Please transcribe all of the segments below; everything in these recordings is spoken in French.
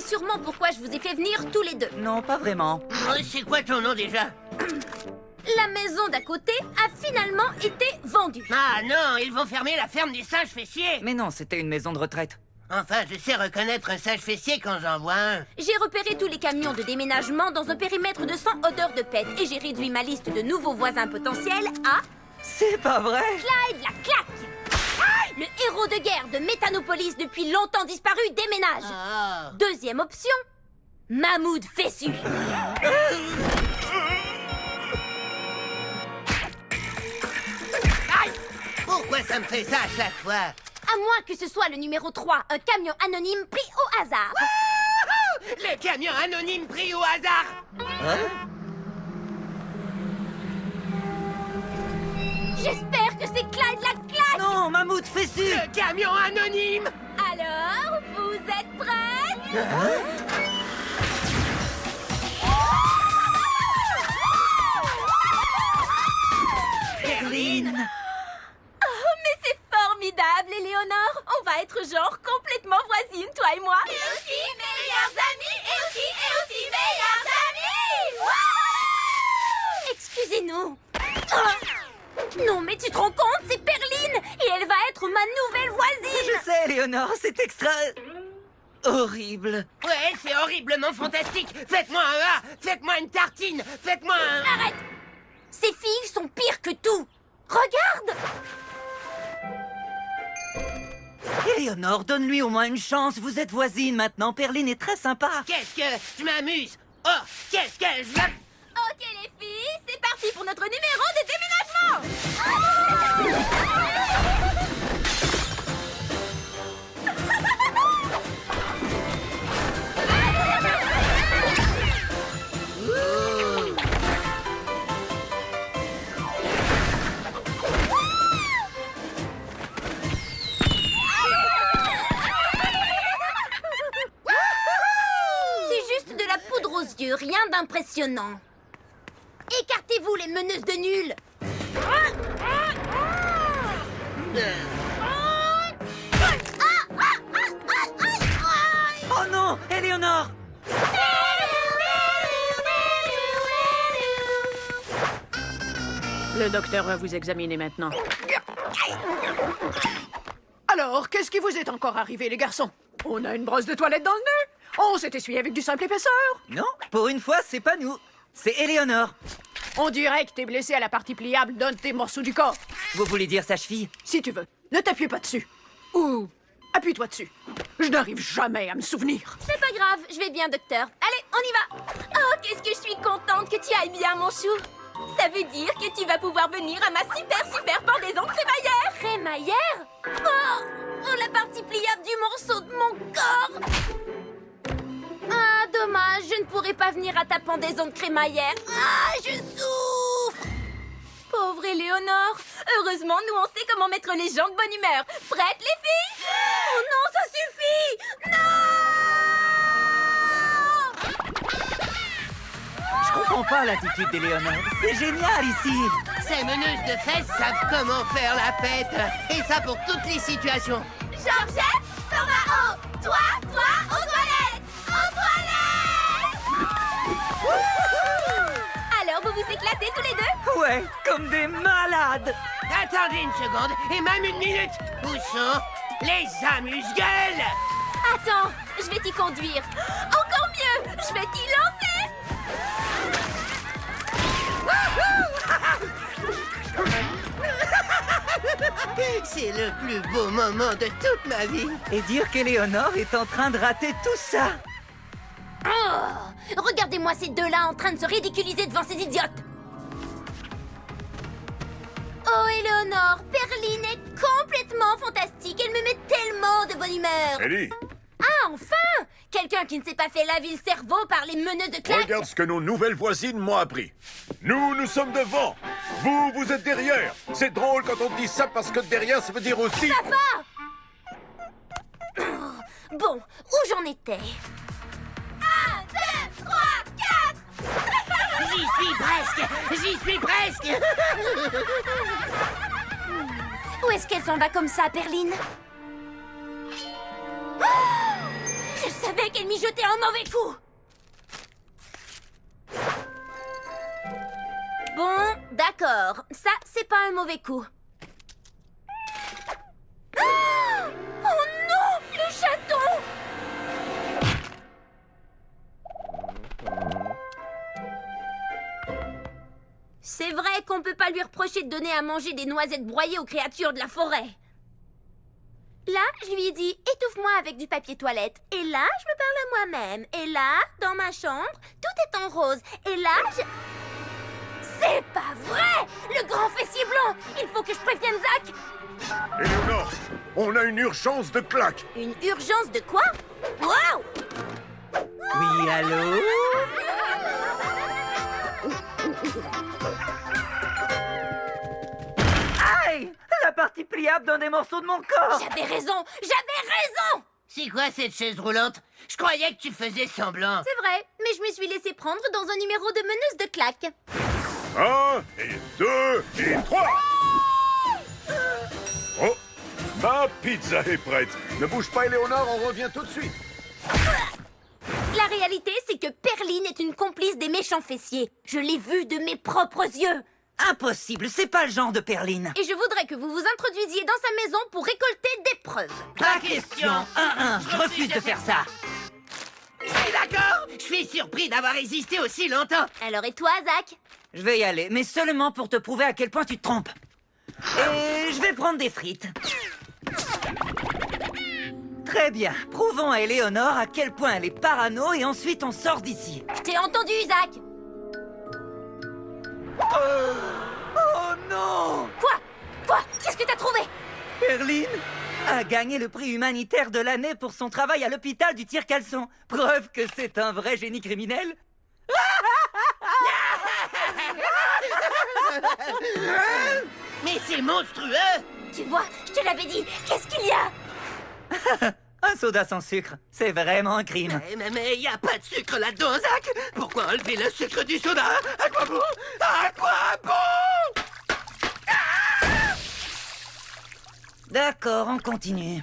sûrement pourquoi je vous ai fait venir tous les deux. Non, pas vraiment. C'est quoi ton nom déjà? La maison d'à côté a finalement été vendue. Ah non, ils vont fermer la ferme des singes fessiers. Mais non, c'était une maison de retraite. Enfin, je sais reconnaître un singe fessier quand j'en vois un. J'ai repéré tous les camions de déménagement dans un périmètre de 100 odeurs de pète et j'ai réduit ma liste de nouveaux voisins potentiels à C'est pas vrai! Clyde la claque. Le héros de guerre de Méthanopolis depuis longtemps disparu déménage. Oh. Deuxième option, Mahmoud Fessu. Aïe! Pourquoi ça me fait ça à chaque fois? À moins que ce soit le numéro 3, un camion anonyme pris au hasard. Le camion anonyme pris au hasard. Hein? J'espère que c'est Clyde la claque. Non, Mammouth Fessu! Le camion anonyme. Alors, vous êtes prêtes? Perline! Oh, mais c'est formidable, Éléonore. On va être genre complètement voisines, toi et moi. Et aussi meilleurs amis, et aussi meilleurs amis. Excusez-nous. Oh. Non, mais tu te rends compte, c'est Perline et elle va être ma nouvelle voisine. Je sais, Léonore, c'est extra... horrible. Ouais, c'est horriblement fantastique. Faites-moi un A, faites-moi une tartine, faites-moi un... Arrête. Ces filles sont pires que tout. Regarde. Éléonore, donne-lui au moins une chance. Vous êtes voisine maintenant. Perline est très sympa. Qu'est-ce que je m'amuse? Oh, qu'est-ce que je m'amuse? Ok les filles, c'est parti pour notre numéro de déménagement. C'est juste de la poudre aux yeux, rien d'impressionnant. Écartez-vous les meneuses de nuls. Oh non, Éléonore! Le docteur va vous examiner maintenant. Alors, qu'est-ce qui vous est encore arrivé, les garçons? On a une brosse de toilette dans le nez? On s'est essuyé avec du simple épaisseur? Non, pour une fois, c'est pas nous. C'est Éléonore. On dirait que t'es blessé à la partie pliable d'un de tes morceaux du corps. Vous voulez dire sa cheville? Si tu veux, ne t'appuie pas dessus. Ou appuie-toi dessus. Je n'arrive jamais à me souvenir. C'est pas grave, je vais bien, docteur. Allez, on y va. Oh, qu'est-ce que je suis contente que tu ailles bien, mon chou. Ça veut dire que tu vas pouvoir venir à ma super pendaison crémaillère. Crémaillère? Oh, la partie pliable du morceau de mon corps. Ah, dommage, je ne pourrai pas venir à ta pendaison de crémaillère. Ah, je souffre. Pauvre Éléonore. Heureusement, nous, on sait comment mettre les gens de bonne humeur. Prêtes, les filles? Oh non, ça suffit. Non! Je comprends pas l'attitude d'Éléonore. C'est génial ici. Ces meneuses de fesses savent comment faire la fête. Et ça pour toutes les situations. Georgette, t'en vas haut. Toi, aux toilettes. Aux toilettes. Alors, vous vous éclatez tous les deux? Ouais, comme des malades. Attendez une seconde, et même une minute. Où sont les amuse-gueules? Attends, je vais t'y conduire. Encore mieux, je vais t'y lancer. C'est le plus beau moment de toute ma vie. Et dire qu'Éléonore est en train de rater tout ça. Oh, regardez-moi ces deux-là en train de se ridiculiser devant ces idiotes. Oh, Éléonore, Perline est complètement fantastique. Elle me met tellement de bonne humeur. Ellie, Ah, enfin! Quelqu'un qui ne s'est pas fait laver le cerveau par les meneuses de claques. regarde ce que nos nouvelles voisines m'ont appris. Nous sommes devant. Vous êtes derrière. C'est drôle quand on dit ça parce que derrière, ça veut dire aussi... Ça va! Oh, bon, où j'en étais? 1, 2, 3, 4! J'y suis presque. Où est-ce qu'elle s'en va comme ça, Perline? Oh, je savais qu'elle m'y jetait un mauvais coup. Bon, d'accord. Ça, c'est pas un mauvais coup. Ah! Oh non! Le chaton! C'est vrai qu'on peut pas lui reprocher de donner à manger des noisettes broyées aux créatures de la forêt. Là, je lui ai dit, étouffe-moi avec du papier toilette. Et là, je me parle à moi-même. Et là, dans ma chambre, tout est en rose. Et là, C'est pas vrai! Le grand fessier blanc! Il faut que je prévienne Zach! Éléonore, on a une urgence de claque. Une urgence de quoi? Wow! Oui, allô? Aïe! La partie pliable d'un des morceaux de mon corps! J'avais raison! J'avais raison! C'est quoi cette chaise roulante? Je croyais que tu faisais semblant. C'est vrai, mais je me suis laissé prendre dans un numéro de meneuse de claques. 1, et 2, et 3. Oh, ma pizza est prête. Ne bouge pas, Éléonore, on revient tout de suite. La réalité, c'est que Perline est une complice des méchants fessiers. Je l'ai vue de mes propres yeux. Impossible, c'est pas le genre de Perline. Et je voudrais que vous vous introduisiez dans sa maison pour récolter des preuves. Pas question. 1-1, je refuse de faire ça. Je suis d'accord. Je suis surpris d'avoir résisté aussi longtemps. Alors et toi, Zach? Je vais y aller, mais seulement pour te prouver à quel point tu te trompes. Et je vais prendre des frites. Très bien, prouvons à Éléonore à quel point elle est parano et ensuite on sort d'ici. Je t'ai entendu, Zach. Oh non! Quoi? Qu'est-ce que t'as trouvé? Perline a gagné le prix humanitaire de l'année pour son travail à l'hôpital du Tire-Caleçon. Preuve que c'est un vrai génie criminel. Mais c'est monstrueux. Tu vois, je te l'avais dit. Qu'est-ce qu'il y a? Un soda sans sucre, c'est vraiment un crime. Mais il n'y a pas de sucre là-dedans, Zach. Pourquoi enlever le sucre du soda? À quoi bon? À quoi bon? D'accord, on continue.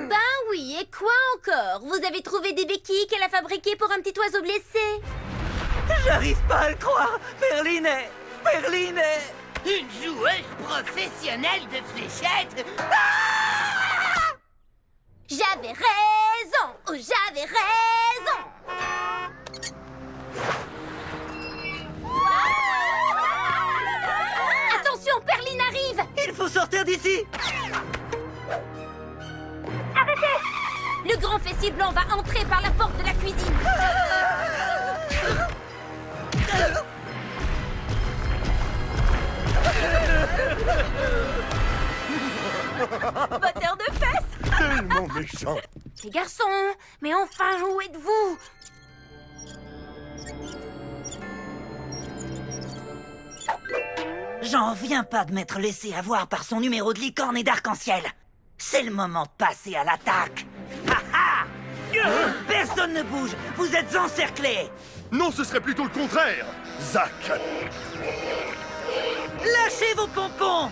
Ben oui, et quoi encore? Vous avez trouvé des béquilles qu'elle a fabriquées pour un petit oiseau blessé? J'arrive pas à le croire. Perline est... Une joueuse professionnelle de fléchettes? J'avais raison! Oh, j'avais raison! Attention, Perline arrive! Il faut sortir d'ici. Le grand fessier blanc va entrer par la porte de la cuisine. Batteur de fesses! Tellement méchant. Les garçons, mais enfin, où êtes-vous? J'en reviens pas de m'être laissé avoir par son numéro de licorne et d'arc-en-ciel. C'est le moment de passer à l'attaque. Ha ha! Personne ne bouge, vous êtes encerclés. Non, ce serait plutôt le contraire. Zach. Lâchez vos pompons.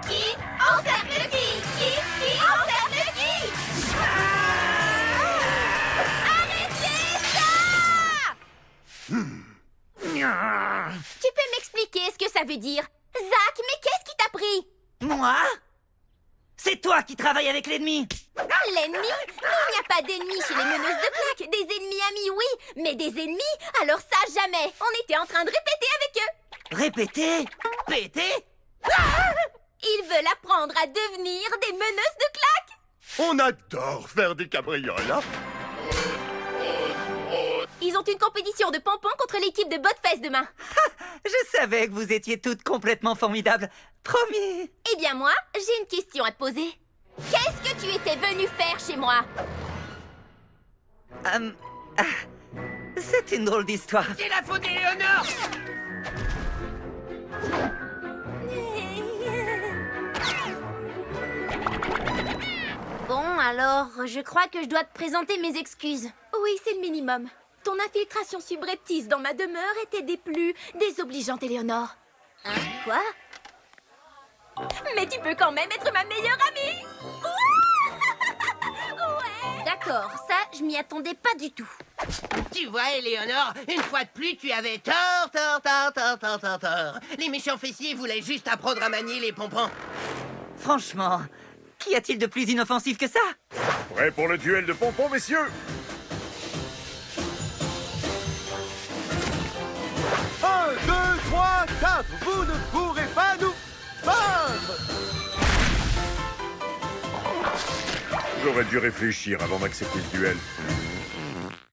Qui encercle qui? Qui encercle qui? Arrêtez ça! Tu peux m'expliquer ce que ça veut dire? Zach, mais qu'est-ce qui t'a pris? Moi? C'est toi qui travailles avec l'ennemi. L'ennemi? Il n'y a pas d'ennemis chez les meneuses de claques. Des ennemis amis, oui, mais des ennemis? Alors ça, jamais. On était en train de répéter avec eux. Répétez. Pétez. Ils veulent apprendre à devenir des meneuses de claques. On adore faire des cabrioles, hein? Ils ont une compétition de pompons contre l'équipe de Botfest demain. Je savais que vous étiez toutes complètement formidables. Promis. Eh bien moi, j'ai une question à te poser. Qu'est-ce que tu étais venu faire chez moi? C'est une drôle d'histoire. C'est la faute d'Éléonore. Bon, alors, je crois que je dois te présenter mes excuses. Oui, c'est le minimum. Ton infiltration subreptice dans ma demeure était des plus désobligeantes, Éléonore. Hein? Quoi? Mais tu peux quand même être ma meilleure amie. Ouais. D'accord, ça, je m'y attendais pas du tout. Tu vois, Éléonore, une fois de plus, tu avais tort. Les méchants fessiers voulaient juste apprendre à manier les pompons. Franchement, qu'y a-t-il de plus inoffensif que ça? Prêt pour le duel de pompons, messieurs? 1, 2, 3, 4, vous ne pourrez pas nous vaincre! J'aurais dû réfléchir avant d'accepter ce duel.